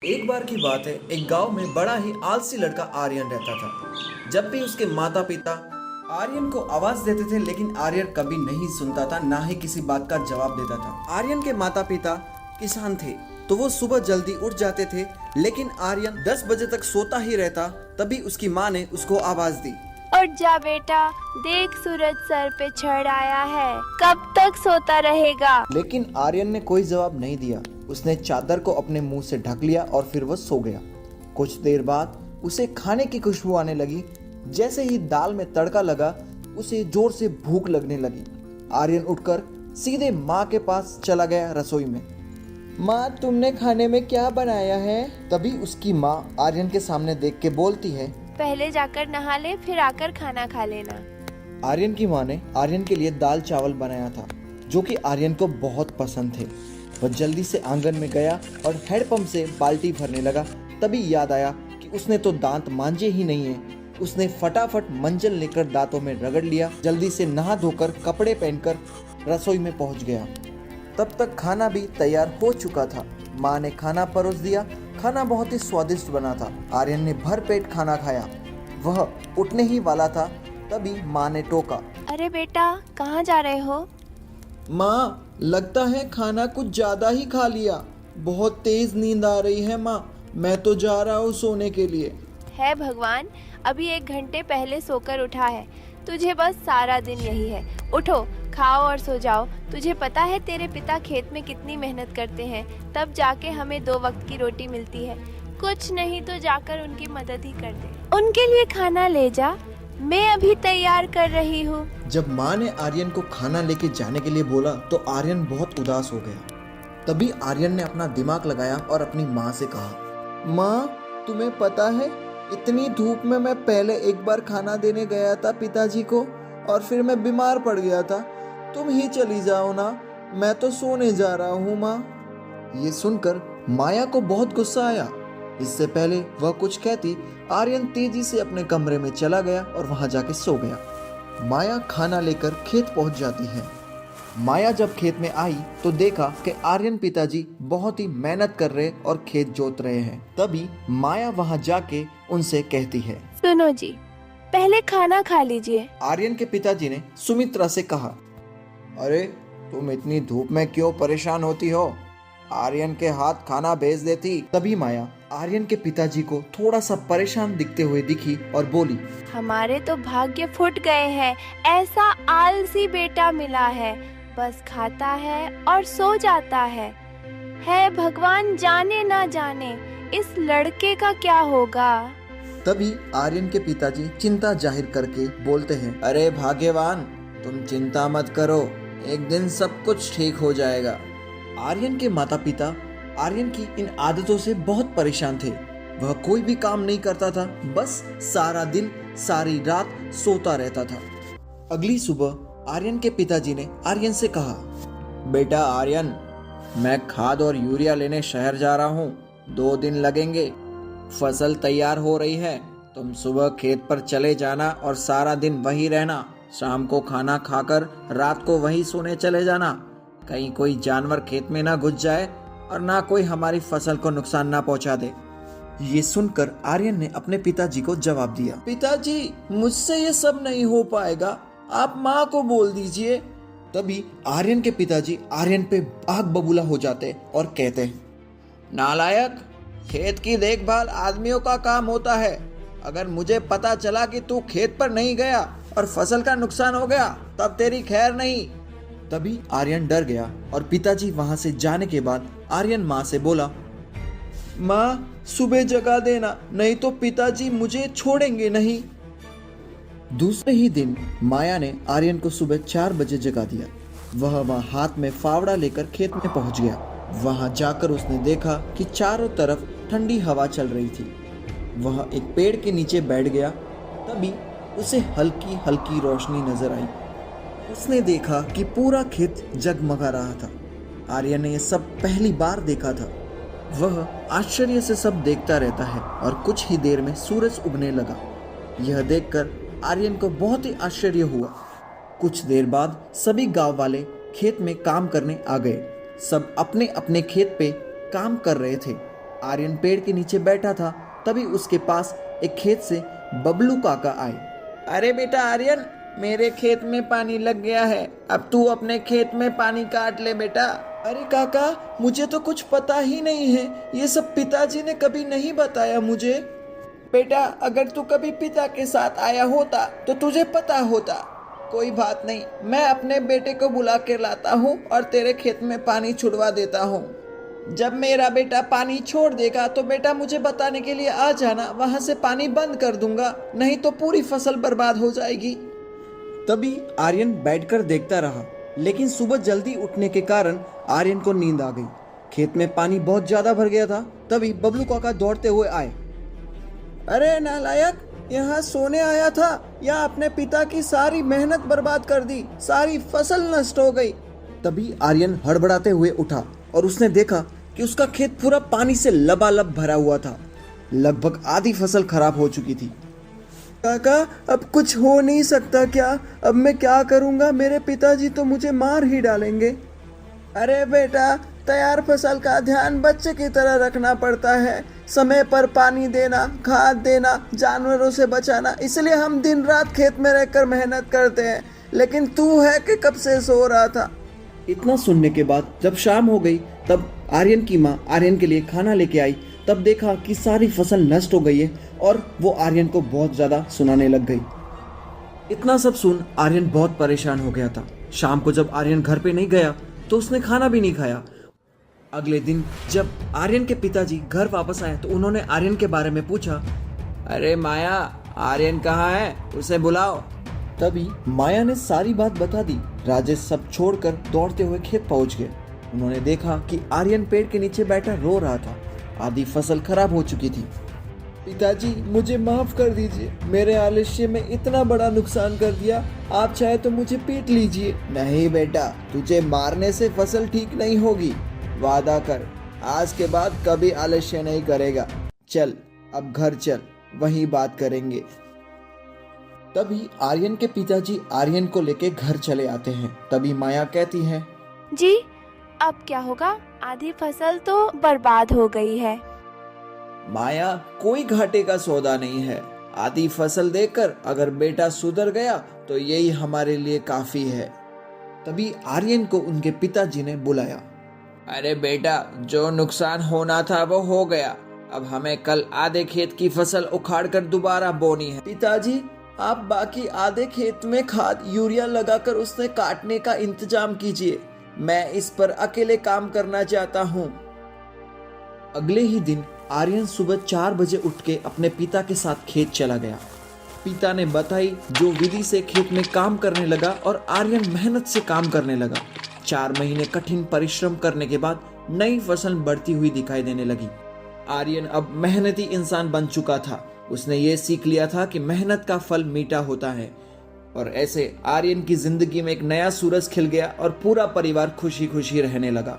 एक बार की बात है, एक गांव में बड़ा ही आलसी लड़का आर्यन रहता था। जब भी उसके माता पिता आर्यन को आवाज देते थे, लेकिन आर्यन कभी नहीं सुनता था, ना ही किसी बात का जवाब देता था। आर्यन के माता पिता किसान थे, तो वो सुबह जल्दी उठ जाते थे, लेकिन आर्यन 10 बजे तक सोता ही रहता। तभी उसकी माँ ने उसको आवाज दी, उठ जा बेटा, देख सूरज सर पे चढ़ आया है, कब तक सोता रहेगा। लेकिन आर्यन ने कोई जवाब नहीं दिया। उसने चादर को अपने मुंह से ढक लिया और फिर वह सो गया। कुछ देर बाद उसे खाने की खुशबू आने लगी। जैसे ही दाल में तड़का लगा, उसे जोर से भूख लगने लगी। आर्यन उठकर सीधे माँ के पास चला गया रसोई में। माँ, तुमने खाने में क्या बनाया है? तभी उसकी माँ आर्यन के सामने देख के बोलती है, पहले जाकर नहा ले, फिर आकर खाना खा लेना। आर्यन की माँ ने आर्यन के लिए दाल चावल बनाया था, जो कि आर्यन को बहुत पसंद थे। वह जल्दी से आंगन में गया और हैंडपंप से बाल्टी भरने लगा। तभी याद आया कि उसने तो दांत मांजे ही नहीं है। उसने फटाफट मंजन लेकर दांतों में रगड़ लिया। जल्दी से नहा धोकर कपड़े पहनकर रसोई में पहुंच गया। तब तक खाना भी तैयार हो चुका था। माँ ने खाना परोस दिया। खाना बहुत ही स्वादिष्ट बना था। आर्यन ने भर पेट खाना खाया। वह उठने ही वाला था, तभी माँ ने टोका, अरे बेटा, कहाँ जा रहे हो? माँ, लगता है खाना कुछ ज्यादा ही खा लिया। बहुत तेज नींद आ रही है माँ, मैं तो जा रहा हूँ सोने के लिए। है भगवान, अभी 1 घंटे पहले सोकर उठा है। तुझे बस सारा दिन यही है। उठो, खाओ और सो जाओ। तुझे पता है तेरे पिता खेत में कितनी मेहनत करते हैं, तब जाके हमें 2 वक्त की रोटी मिलती है। कुछ नहीं तो जाकर उनकी मदद ही कर दे। उनके लिए खाना ले जा, मैं अभी तैयार कर रही हूँ। जब माँ ने आर्यन को खाना लेके जाने के लिए बोला, तो आर्यन बहुत उदास हो गया। तभी आर्यन ने अपना दिमाग लगाया और अपनी माँ से कहा, माँ, तुम्हें पता है, इतनी धूप में मैं पहले एक बार खाना देने गया था पिताजी को, और फिर मैं बीमार पड़ गया था। तुम ही चली जाओ ना, मैं तो सोने जा रहा हूँ माँ। ये सुनकर माया को बहुत गुस्सा आया। इससे पहले वह कुछ कहती, आर्यन तेजी से अपने कमरे में चला गया और वहां जाके सो गया। माया खाना लेकर खेत पहुंच जाती है। माया जब खेत में आई तो देखा कि आर्यन पिताजी बहुत ही मेहनत कर रहे और खेत जोत रहे हैं। तभी माया वहां जाके उनसे कहती है, सुनो जी, पहले खाना खा लीजिए। आर्यन के पिताजी ने सुमित्रा से कहा, अरे तुम इतनी धूप में क्यों परेशान होती हो? आर्यन के हाथ खाना भेज देती। तभी माया आर्यन के पिताजी को थोड़ा सा परेशान दिखते हुए दिखी और बोली, हमारे तो भाग्य फूट गए हैं। ऐसा आलसी बेटा मिला है, बस खाता है और सो जाता है। भगवान, जाने ना जाने इस लड़के का क्या होगा। तभी आर्यन के पिताजी चिंता जाहिर करके बोलते हैं, अरे भाग्यवान, तुम चिंता मत करो, एक दिन सब कुछ ठीक हो जाएगा। आर्यन के माता पिता आर्यन की इन आदतों से बहुत परेशान थे। वह कोई भी काम नहीं करता था, बस सारा दिन सारी रात सोता रहता था। अगली सुबह आर्यन के पिताजी ने आर्यन से कहा, बेटा आर्यन, मैं खाद और यूरिया लेने शहर जा रहा हूँ, 2 दिन लगेंगे। फसल तैयार हो रही है, तुम सुबह खेत पर चले जाना और सारा दिन वहीं रहना। शाम को खाना खाकर रात को वहीं सोने चले जाना। कहीं कोई जानवर खेत में ना घुस जाए और ना कोई हमारी फसल को नुकसान ना पहुंचा दे। ये सुनकर आर्यन ने अपने पिताजी को जवाब दिया, पिताजी, मुझसे ये सब नहीं हो पाएगा, आप माँ को बोल दीजिए। तभी आर्यन के पिताजी आर्यन पे आग बबूला हो जाते और कहते, नालायक, खेत की देखभाल आदमियों का काम होता है। अगर मुझे पता चला कि तू खेत पर नहीं गया और फसल का नुकसान हो गया, तब तेरी खैर नहीं। तभी आर्यन डर गया और पिताजी वहां से जाने के बाद आर्यन माँ से बोला, माँ, सुबह जगा देना, नहीं तो पिताजी मुझे छोड़ेंगे नहीं। दूसरे ही दिन माया ने आर्यन को सुबह 4 बजे जगा दिया। वह वहां हाथ में फावड़ा लेकर खेत में पहुंच गया। वहां जाकर उसने देखा कि चारों तरफ ठंडी हवा चल रही थी। वह एक पेड़ के नीचे बैठ गया। तभी उसे हल्की हल्की रोशनी नजर आई। उसने देखा कि पूरा खेत जगमगा रहा था। आर्यन ने यह सब पहली बार देखा था। वह आश्चर्य से सब देखता रहता है और कुछ ही देर में सूरज उगने लगा। यह देखकर आर्यन को बहुत ही आश्चर्य हुआ। कुछ देर बाद सभी गांव वाले खेत में काम करने आ गए। सब अपने अपने खेत पे काम कर रहे थे। आर्यन पेड़ के नीचे बैठा था, तभी उसके पास एक खेत से बबलू काका आए। अरे बेटा आर्यन, मेरे खेत में पानी लग गया है, अब तू अपने खेत में पानी काट ले बेटा। अरे काका, मुझे तो कुछ पता ही नहीं है, ये सब पिताजी ने कभी नहीं बताया मुझे। बेटा, अगर तू कभी पिता के साथ आया होता तो तुझे पता होता। कोई बात नहीं, मैं अपने बेटे को बुला के लाता हूँ और तेरे खेत में पानी छुड़वा देता हूँ। जब मेरा बेटा पानी छोड़ देगा तो बेटा मुझे बताने के लिए आ जाना, वहां से पानी बंद कर दूंगा, नहीं तो पूरी फसल बर्बाद हो जाएगी। तभी आर्यन बैठकर देखता रहा, लेकिन सुबह जल्दी उठने के कारण आर्यन को नींद आ गई। खेत में पानी बहुत ज्यादा भर गया था। तभी बबलू काका दौड़ते हुए आए। अरे नालायक, यहाँ सोने आया था या अपने पिता की सारी मेहनत बर्बाद कर दी, सारी फसल नष्ट हो गई। तभी आर्यन हड़बड़ाते हुए उठा और उसने देखा कि उसका खेत पूरा पानी से लबालब भरा हुआ था। लगभग आधी फसल खराब हो चुकी थी। काका, अब कुछ हो नहीं सकता क्या? अब मैं क्या करूंगा? मेरे पिताजी तो मुझे मार ही डालेंगे। अरे बेटा, तैयार फसल का ध्यान बच्चे की तरह रखना पड़ता है। समय पर पानी देना, खाद देना, जानवरों से बचाना, इसलिए हम दिन रात खेत में रहकर मेहनत करते हैं। लेकिन तू है कि कब से सो रहा था। इतना सुनने के बाद जब शाम हो गई, तब आर्यन की माँ आर्यन के लिए खाना लेके आई। तब देखा कि सारी फसल नष्ट हो गई है और वो आर्यन को बहुत ज्यादा सुनाने लग गई। इतना सब सुन आर्यन बहुत परेशान हो गया था। शाम को जब आर्यन घर पे नहीं गया तो उसने खाना भी नहीं खाया। अगले दिन जब आर्यन के पिताजी घर वापस आए तो उन्होंने आर्यन के बारे में पूछा। अरे माया, आर्यन कहाँ है? उसे बुलाओ। तभी माया ने सारी बात बता दी। राजेश सब छोड़कर दौड़ते हुए खेत पहुंच गए। उन्होंने देखा कि आर्यन पेड़ के नीचे बैठा रो रहा था। आधी फसल खराब हो चुकी थी। पिताजी, मुझे माफ कर दीजिए, मेरे आलस्य में इतना बड़ा नुकसान कर दिया। आप चाहे तो मुझे पीट लीजिए। नहीं बेटा, तुझे मारने से फसल ठीक नहीं होगी। वादा कर, आज के बाद कभी आलस्य नहीं करेगा। चल अब घर चल, वहीं बात करेंगे। तभी आर्यन के पिताजी आर्यन को लेके घर चले आते हैं। तभी माया कहती है, जी अब क्या होगा? आधी फसल तो बर्बाद हो गई है। माया, कोई घाटे का सौदा नहीं है। आधी फसल देकर अगर बेटा सुधर गया तो यही हमारे लिए काफी है। तभी आर्यन को उनके पिताजी ने बुलाया। अरे बेटा, जो नुकसान होना था वो हो गया। अब हमें कल आधे खेत की फसल उखाड़ कर दोबारा बोनी है। पिताजी, आप बाकी आधे खेत में खाद यूरिया लगाकर उसने काटने का इंतजाम कीजिए। मैं इस पर अकेले काम करना चाहता हूँ। अगले ही दिन आर्यन सुबह 4 बजे उठ के अपने पिता के साथ खेत चला गया। पिता ने बताई जो विधि से खेत में काम करने लगा और आर्यन मेहनत से काम करने लगा। 4 महीने कठिन परिश्रम करने के बाद नई फसल बढ़ती हुई दिखाई देने लगी। आर्यन अब मेहनती इंसान बन चुका था। उसने ये सीख लिया था कि मेहनत का फल मीठा होता है। और ऐसे आर्यन की जिंदगी में एक नया सूरज खिल गया और पूरा परिवार खुशी खुशी रहने लगा।